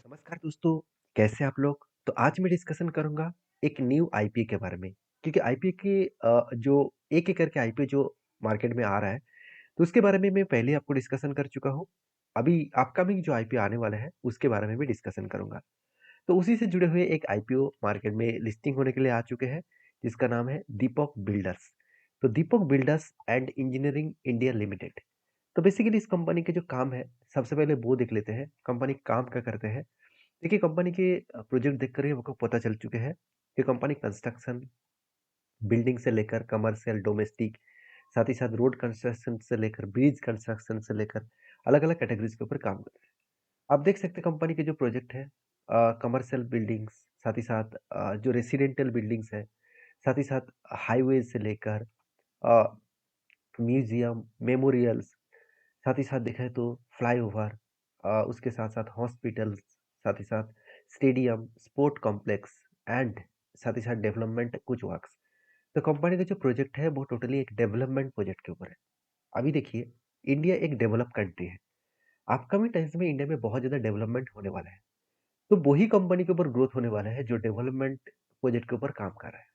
नमस्कार दोस्तों, कैसे आप लोग? तो आज मैं डिस्कशन करूँगा एक न्यू आईपीओ के बारे में, क्योंकि आईपीओ की जो एक-एक करके आईपीओ जो मार्केट में आ रहा है, तो उसके बारे में मैं पहले आपको डिस्कशन कर चुका हूँ। अभी अपकमिंग जो आईपीओ आने वाला है, उसके बारे में भी डिस्कशन करूँगा। तो उसी से जुड़े हुए एक आईपीओ मार्केट में लिस्टिंग होने के लिए आ चुके हैं, जिसका नाम है दीपक बिल्डर्स। तो Deepak builders and engineering India limited. तो बेसिकली इस कंपनी के जो काम है, सबसे पहले वो देख लेते हैं, कंपनी काम क्या करते हैं। देखिए कंपनी के प्रोजेक्ट देखकर ही हमको पता चल चुके हैं कि कंपनी कंस्ट्रक्शन, बिल्डिंग से लेकर कमर्शियल, डोमेस्टिक, साथ ही साथ रोड कंस्ट्रक्शन से लेकर ब्रिज कंस्ट्रक्शन से लेकर अलग-अलग कैटेगरीज के ऊपर काम करते हैं। आप देख सकते हैं कंपनी के जो प्रोजेक्ट है कमर्शियल बिल्डिंग्स, साथ ही साथ जो रेसिडेंशियल बिल्डिंग्स है, साथ ही साथ हाईवेज से लेकर अ, म्यूजियम, मेमोरियल्स, साथ ही साथ देखा है तो फ्लाईओवर, उसके साथ-साथ हॉस्पिटल्स, साथ ही साथ स्टेडियम, स्पोर्ट कॉम्प्लेक्स एंड साथ ही साथ डेवलपमेंट कुछ वर्क्स। तो कंपनी का जो प्रोजेक्ट है वो टोटली एक डेवलपमेंट प्रोजेक्ट के ऊपर है। अभी देखिए, इंडिया एक डेवलप कंट्री है। अपकमिंग टाइम्स में इंडिया में बहुत ज़्यादा डेवलपमेंट होने वाला है। तो वही कंपनी के ऊपर ग्रोथ होने वाला है जो डेवलपमेंट प्रोजेक्ट के ऊपर काम कर रहा है।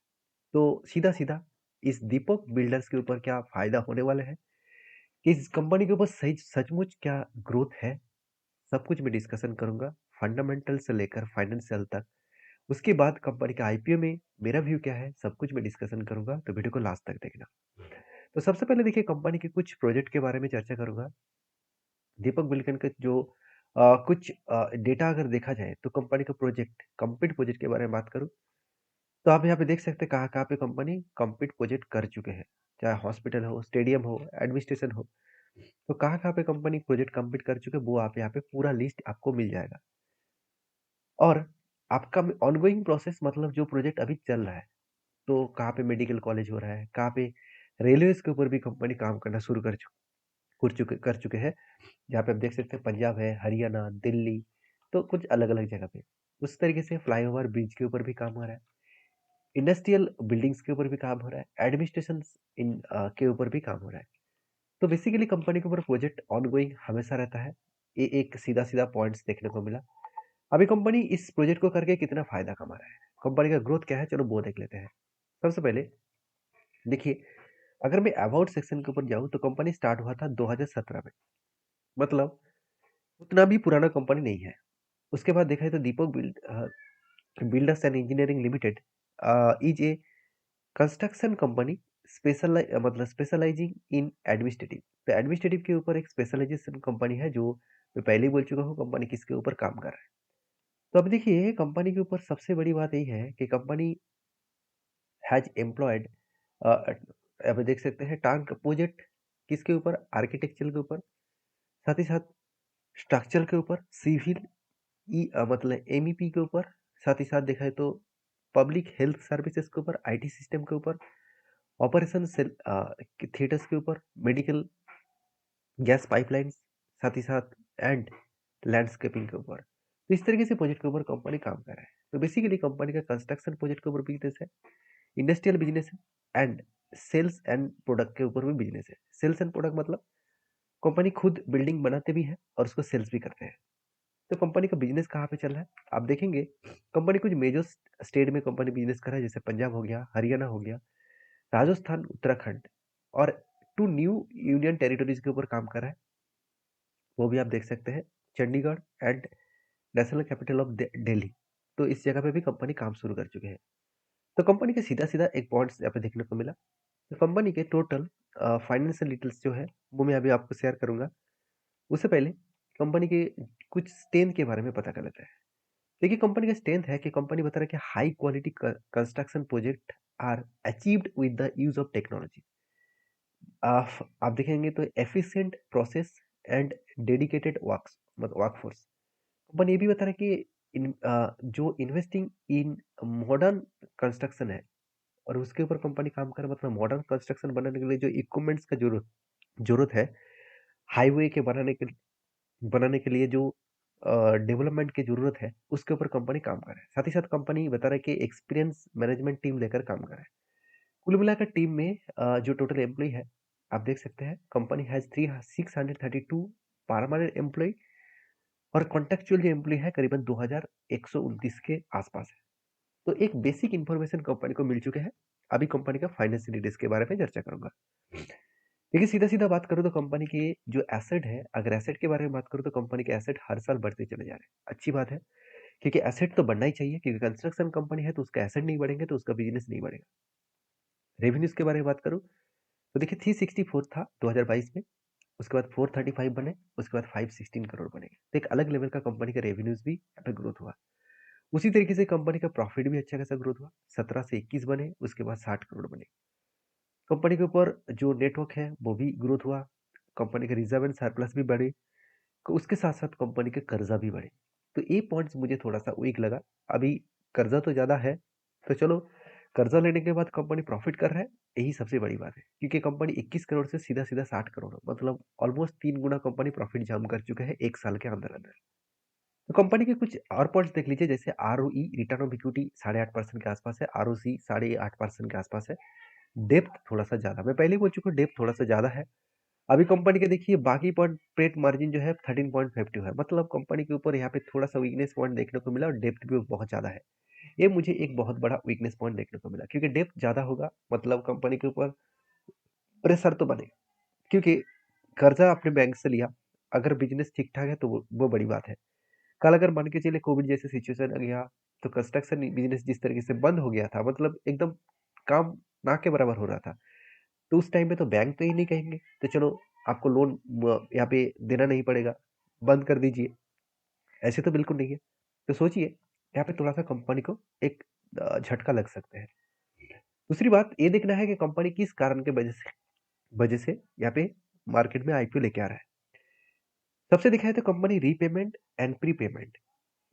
तो सीधा-सीधा इस दीपक बिल्डर्स के ऊपर क्या फ़ायदा होने वाला है? कि इस कंपनी के ऊपर सही सचमुच क्या ग्रोथ है? सब कुछ मैं डिस्कशन करूँगा, फंडामेंटल से लेकर फाइनेंशियल तक। उसके बाद कंपनी के आईपीओ में मेरा व्यू क्या है, सब कुछ मैं डिस्कशन करूँगा, तो वीडियो को लास्ट तक देखना। तो सबसे पहले देखिए कंपनी के कुछ प्रोजेक्ट के बारे में चर्चा करूँगा। दीपक बिल्डकन के जो कुछ डेटा अगर देखा जाए तो कंपनी का प्रोजेक्ट, कंप्लीट प्रोजेक्ट के बारे में बात करूँ, तो आप यहाँ पे देख सकते हैं कहाँ-कहाँ पे कंपनी कंप्लीट प्रोजेक्ट कर चुके हैं। चाहे हॉस्पिटल हो, स्टेडियम हो, एडमिनिस्ट्रेशन हो। तो कहाँ-कहाँ पे कंपनी प्रोजेक्ट कंप्लीट कर चुके हैं, वो आप यहाँ पे पूरा लिस्ट आपको मिल जाएगा। और आपका ऑनगोइंग प्रोसेस मतलब जो प्रोजेक्ट अभी चल रहा है, तो कहाँ पे मेडिकल कॉलेज हो रहा है, कहाँ पे रेलवेज़ के ऊपर भी कंपनी काम करना शुरू कर चुके हैं। जहाँ पे आप देख सकते हैं पंजाब है, हरियाणा, दिल्ली, तो कुछ अलग-अलग जगह पे। उस तरीके से फ्लाईओवर ब्रिज के ऊपर भी काम हो रहा है। इंडस्ट्रियल बिल्डिंग्स के ऊपर भी काम हो रहा है। एडमिनिस्ट्रेशंस के ऊपर भी काम हो रहा है। तो बेसिकली कंपनी के ऊपर प्रोजेक्ट ऑनगोइंग हमेशा रहता है। ये एक सीधा-सीधा पॉइंट्स देखने को मिला। अभी कंपनी इस प्रोजेक्ट को करके कितना फ़ायदा कमा रहा है? कंपनी का ग्रोथ क्या है? चलो वो देख लेते हैं। सबसे पहले देखिए, अगर मैं अबाउट सेक्शन के ऊपर जाऊँ तो कंपनी स्टार्ट हुआ था 2017 में। मतलब उतना भी पुराना कंपनी नहीं है। उसके बाद देखा जाए तो builders and engineering limited is a construction company मतलब स्पेशलाइजिंग इन एडमिनिस्ट्रेटिव। तो एडमिनिस्ट्रेटिव के ऊपर एक स्पेशलाइजेशन कंपनी है जो मैं पहले ही बोल चुका हूँ कंपनी किसके ऊपर काम कर रहा है। तो अब देखिए कंपनी के ऊपर सबसे बड़ी बात यही है कि कंपनी हैज़ एम्प्लॉयड अ, अभी देख सकते हैं टांग प्रोजेक्ट किसके ऊपर? आर्किटेक्चर के ऊपर, साथ ही साथ स्ट्रक्चर के ऊपर, सिविल मतलब एमईपी के ऊपर, साथ ही साथ देखा है तो पब्लिक हेल्थ सर्विसेज के ऊपर, आईटी सिस्टम के ऊपर, ऑपरेशन सेल थिएटर्स के ऊपर, मेडिकल गैस पाइपलाइन्स, साथ ही साथ एंड लैंडस्केपिंग के ऊपर। तो इस तरीके से प्रोजेक्ट के ऊपर कंपनी काम कर रहा है। तो बेसिकली कंपनी का कंस्ट्रक्शन प्रोजेक्ट के ऊपर बिजनेस है, इंडस्ट्रियल बिजनेस है एंड सेल्स एंड प्रोडक्ट के ऊपर भी बिजनेस है। सेल्स एंड प्रोडक्ट मतलब कंपनी खुद बिल्डिंग बनाते भी है और उसको सेल्स भी करते हैं। तो कंपनी का बिजनेस कहाँ पे चल रहा है? आप देखेंगे कंपनी कुछ मेजर स्टेट में कंपनी बिजनेस कर रहा है, जैसे पंजाब हो गया, हरियाणा हो गया, राजस्थान, उत्तराखंड और 2 न्यू यूनियन टेरिटरीज़ के ऊपर काम कर रहा है। वो भी आप देख सकते हैं, Chandigarh and national capital of Delhi. तो इस जगह पे भी कंपनी काम शुरू कर चुके हैं। तो कंपनी का सीधा-सीधा एक पॉइंट्स यहाँ पे देखने को मिला। तो कंपनी के टोटल फाइनेंशियल डिटेल्स जो है, वो मैं अभी आपको शेयर करूँगा। उससे पहले कंपनी के कुछ स्ट्रेंथ के बारे में पता कर लेते हैं। देखिए कंपनी का स्ट्रेंथ है कि कंपनी बता रहा है कि high quality construction project are achieved with the use of technology. आप देखेंगे तो efficient process and dedicated workforce. Company ये भी बता रहा है कि जो इन्वेस्टिंग इन मॉडर्न कंस्ट्रक्शन है और उसके ऊपर कंपनी काम कर रहा है, मतलब मॉडर्न कंस्ट्रक्शन बनाने के लिए जो इक्विपमेंट्स का जरूरत है, हाईवे के बनाने के लिए जो डेवलपमेंट की ज़रूरत है, उसके ऊपर कंपनी काम कर रहा है। साथ ही साथ कंपनी बता रहा है कि एक्सपीरियंस मैनेजमेंट टीम लेकर काम कर रहा है। कुल मिलाकर टीम में जो टोटल एम्प्लॉयी है, आप देख सकते हैं कंपनी हैज़ 632 परमानेंट एम्प्लॉयी और कॉन्ट्रेक्चुअल जो एम्प्लॉय है करीबन 2129 के आसपास है। तो एक बेसिक इन्फॉर्मेशन कंपनी को मिल चुके हैं। अभी कंपनी का फाइनेंशियल डिटेल्स के बारे में चर्चा करूंगा। देखिए सीधा-सीधा बात करूँ तो कंपनी के जो एसेट है, अगर एसेट के बारे में बात करूँ तो कंपनी के एसेट हर साल बढ़ते चले जा रहे हैं। अच्छी बात है, क्योंकि एसेट तो बढ़ना ही चाहिए क्योंकि कंस्ट्रक्शन कंपनी है तो उसका एसेट नहीं बढ़ेंगे तो उसका बिज़नेस नहीं बढ़ेगा। रेवेन्यूज़ के बारे में बात करूँ तो देखिए 364 था 2022 में, उसके बाद 435 बने, उसके बाद 516 करोड़ बने। तो एक अलग लेवल का कंपनी का रेवेन्यूज़ भी यहाँ पे ग्रोथ हुआ। उसी तरीके से कंपनी का प्रॉफिट भी अच्छा खासा ग्रोथ हुआ। 17 से 21 बने, उसके बाद 60 करोड़ बने। कंपनी के ऊपर जो नेटवर्क है वो भी ग्रोथ हुआ। कंपनी के रिजर्व एंड सरप्लस भी बढ़े। उसके साथ-साथ कंपनी के कर्जा भी बढ़े। तो ये पॉइंट्स मुझे थोड़ा-सा वीक लगा। अभी कर्जा तो ज़्यादा है, तो चलो कर्जा लेने के बाद कंपनी प्रॉफ़िट कर रहा है, यही सबसे बड़ी बात है। क्योंकि कंपनी 21 करोड़ से सीधा-सीधा 60 करोड़ मतलब ऑलमोस्ट 3 गुना कंपनी प्रॉफ़िट जंप कर चुके हैं 1 साल के अंदर-अंदर। तो कंपनी के कुछ और पॉइंट्स देख लीजिए जैसे आरओई रिटर्न ऑफ इक्विटी 8.5% के आसपास है, आरओसी 8.5% के आसपास है। डेप्थ थोड़ा-सा ज़्यादा मैं पहले ही बोल चुका हूँ डेप्थ थोड़ा-सा ज़्यादा है। अभी कंपनी के देखिए बाकी पॉइंट पेट मार्जिन जो है 13.52 है मतलब कंपनी के ऊपर यहाँ पे थोड़ा-सा वीकनेस पॉइंट देखने को मिला और डेप्थ भी बहुत ज़्यादा है। ये मुझे एक बहुत बड़ा वीकनेस पॉइंट देखने को मिला क्योंकि डेप्थ ज़्यादा होगा मतलब कंपनी के ऊपर प्रेशर तो बनेगा क्योंकि कर्जा आपने बैंक से लिया, अगर बिज़नेस ठीक-ठाक है तो वो बड़ी बात है। कल अगर मान के चलिए कोविड जैसे सिचुएशन आ गया, तो कंस्ट्रक्शन बिज़नेस जिस तरीके से बंद हो गया था मतलब एकदम काम ना के बराबर हो रहा था। तो उस टाइम पे तो बैंक तो ये नहीं कहेंगे, तो चलो आपको लोन यहाँ पे देना नहीं पड़ेगा, बंद कर दीजिए। ऐसे तो बिल्कुल नहीं है। तो सोचिए, यहाँ पे थोड़ा-सा कंपनी को एक झटका लग सकता है। दूसरी बात ये देखना है कि कंपनी किस कारण के वजह से यहाँ पे मार्केट में आईपीओ लेके आ रहा है। सबसे देखा जाए तो company repayment and prepayment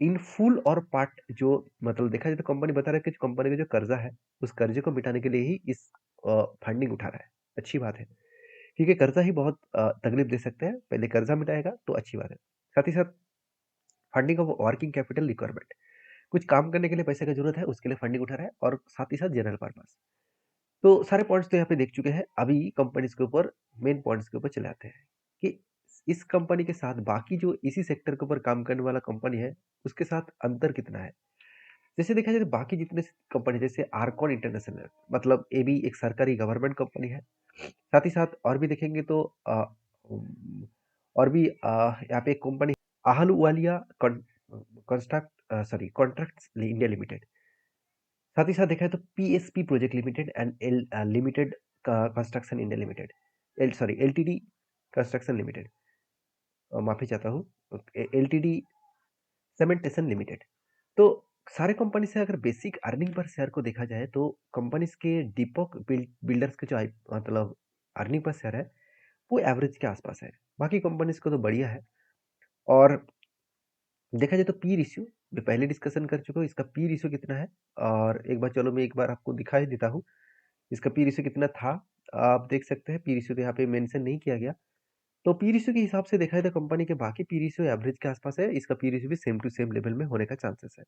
in full और पार्ट जो मतलब देखा जाए तो कंपनी बता रहा है कि कंपनी का जो कर्जा है, उस कर्जे को मिटाने के लिए ही इस फंडिंग उठा रहा है। अच्छी बात है। क्योंकि कर्जा ही बहुत तकलीफ दे सकते हैं। पहले कर्जा मिटाएगा तो अच्छी बात है। साथ ही साथ funding of working capital requirement कुछ काम करने के लिए पैसे की जरूरत है उसके लिए फंडिंग उठा रहा है और साथ ही साथ जनरल पर्पस। तो सारे पॉइंट्स तो यहाँ पे देख चुके हैं। अभी कंपनीज के ऊपर मेन पॉइंट्स के ऊपर चले आते हैं कि इस कंपनी के साथ बाकी जो इसी सेक्टर के ऊपर काम करने वाला कंपनी है उसके साथ अंतर कितना है। जैसे देखा जाए तो बाकी जितने कंपनी जैसे आर्कॉन इंटरनेशनल मतलब ये भी एक सरकारी गवर्नमेंट कंपनी है। साथ ही साथ और भी देखेंगे तो और भी यहाँ पे एक company Ahluwalia contracts India limited. साथ ही साथ देखा है तो PSP project limited and L limited construction India limited LTD construction limited. माफी चाहता हूँ एलटीडी सीमेंटेशन लिमिटेड। तो सारे कंपनी से अगर बेसिक अर्निंग पर शेयर को देखा जाए तो कंपनीज के दीपक बिल्डर्स के जो मतलब अर्निंग पर शेयर है वो एवरेज के आसपास है। बाकी कंपनीज को तो बढ़िया है। और देखा जाए तो पी रेशियो मैं पहले डिस्कशन कर चुका हूँ इसका पी रेशियो कितना है। और एक बार चलो मैं एक बार आपको दिखा ही देता हूँ इसका पी रेशियो कितना था। आप देख सकते हैं पी रेशियो तो यहाँ पे मेंशन नहीं किया गया। तो पी रेशियो के हिसाब से देखा जाए तो कंपनी के बाकी पी रेशियो एवरेज के आसपास है। इसका पी रेशियो भी सेम टू सेम लेवल में होने का चांसेस है।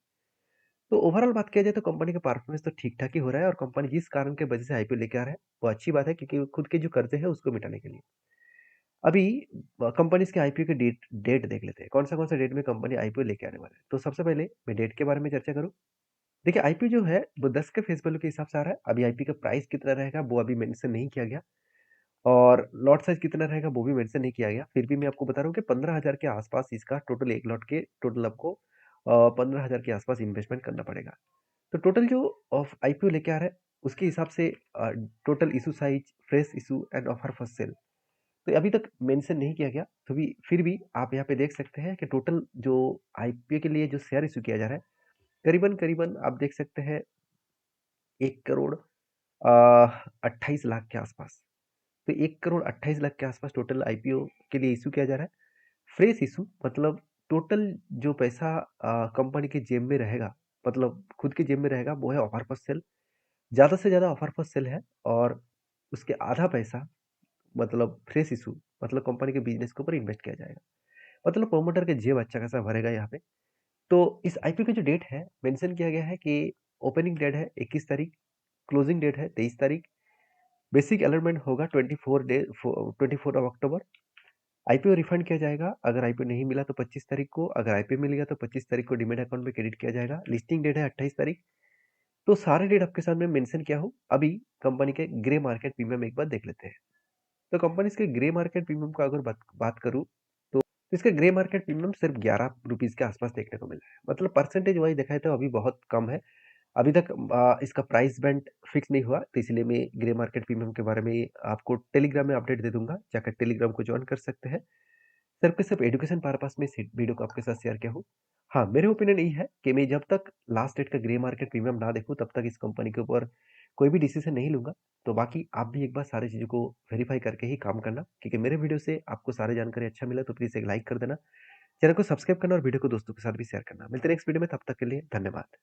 तो ओवरऑल बात किया जाए तो कंपनी का परफॉर्मेंस तो ठीक ठाक ही हो रहा है और कंपनी जिस कारण के वजह से आईपीओ लेके आ रहा है वो अच्छी बात है क्योंकि खुद के जो कर्जे है उसको मिटाने के लिए। अभी कंपनीज के आईपीओ के डेट डेट देख लेते हैं कौन सा डेट में कंपनी आईपीओ लेके आने वाला है। तो सबसे पहले मैं डेट के बारे में चर्चा करूँ। देखिए आईपीओ जो है वो 10 के फेस वैल्यू के हिसाब से आ रहा है। अभी आईपीओ का प्राइस कितना रहेगा वो अभी मेंशन नहीं किया गया और लॉट साइज कितना रहेगा वो भी मेंशन नहीं किया गया। फिर भी मैं आपको बता रहा हूँ कि 15,000 के आसपास इसका टोटल एक लॉट के टोटल आपको 15,000 के आसपास इन्वेस्टमेंट करना पड़ेगा। तो टोटल जो ऑफ आईपीओ लेके आ रहा है उसके हिसाब से total issue size fresh issue and offer for sale तो अभी तक मेंशन नहीं किया गया। तो भी फिर भी आप यहाँ पे देख सकते हैं कि टोटल जो आईपीओ के लिए जो शेयर इशू किया जा रहा है करीबन करीबन आप देख सकते हैं 1 करोड़ 28 लाख के आसपास। तो 1 करोड़ 28 लाख के आसपास टोटल आईपीओ के लिए इशू किया जा रहा है। फ्रेश इशू मतलब टोटल जो पैसा कंपनी के जेब में रहेगा मतलब खुद के जेब में रहेगा वो है ऑफर पर सेल। ज़्यादा से ज़्यादा ऑफर पर सेल है और उसके आधा पैसा मतलब फ्रेश इशू मतलब कंपनी के बिजनेस के ऊपर इन्वेस्ट किया जाएगा। मतलब प्रोमोटर के जेब अच्छा खासा भरेगा यहाँ पे। तो इस आईपीओ की जो डेट है मेंशन किया गया है कि ओपनिंग डेट है 21 तारीख, क्लोजिंग डेट है 23 तारीख, बेसिक अलॉटमेंट होगा 24 ऑफ अक्टूबर। आईपीओ रिफंड किया जाएगा, अगर आईपीओ नहीं मिला तो 25 तारीख को, अगर आईपीओ मिल गया तो 25 तारीख को डीमैट अकाउंट में क्रेडिट किया जाएगा। लिस्टिंग डेट है 28 तारीख। तो सारे डेट आपके सामने मेंशन किया हूँ। अभी कंपनी के ग्रे मार्केट प्रीमियम एक बार देख लेते हैं। तो कंपनीज के ग्रे मार्केट प्रीमियम का अगर बात करूँ तो इसका ग्रे मार्केट प्रीमियम सिर्फ 11 रुपीज़ के आसपास देखने को मिला है। मतलब परसेंटेज वाइज देखा है तो अभी बहुत कम है। अभी तक इसका प्राइस बैंड फिक्स नहीं हुआ, तो इसलिए मैं ग्रे मार्केट प्रीमियम के बारे में आपको टेलीग्राम में अपडेट दे दूंगा, जाकर टेलीग्राम को ज्वाइन कर सकते हैं। सिर्फ के सिर्फ एजुकेशन पर्पस में इस वीडियो को आपके साथ शेयर किया हूँ। हाँ, मेरे ओपिनियन यही है कि मैं जब तक लास्ट डेट का ग्रे मार्केट प्रीमियम ना देखूँ तब तक इस कंपनी के ऊपर कोई भी डिसीजन नहीं लूंगा। तो बाकी आप भी एक बार सारी चीज़ों को वेरीफाई करके ही काम करना, क्योंकि मेरे वीडियो से आपको सारी जानकारी अच्छा मिला तो प्लीज़ एक लाइक कर देना, चैनल को सब्सक्राइब करना और वीडियो को दोस्तों के साथ भी शेयर करना। मिलते हैं नेक्स्ट वीडियो में, तब तक के लिए धन्यवाद।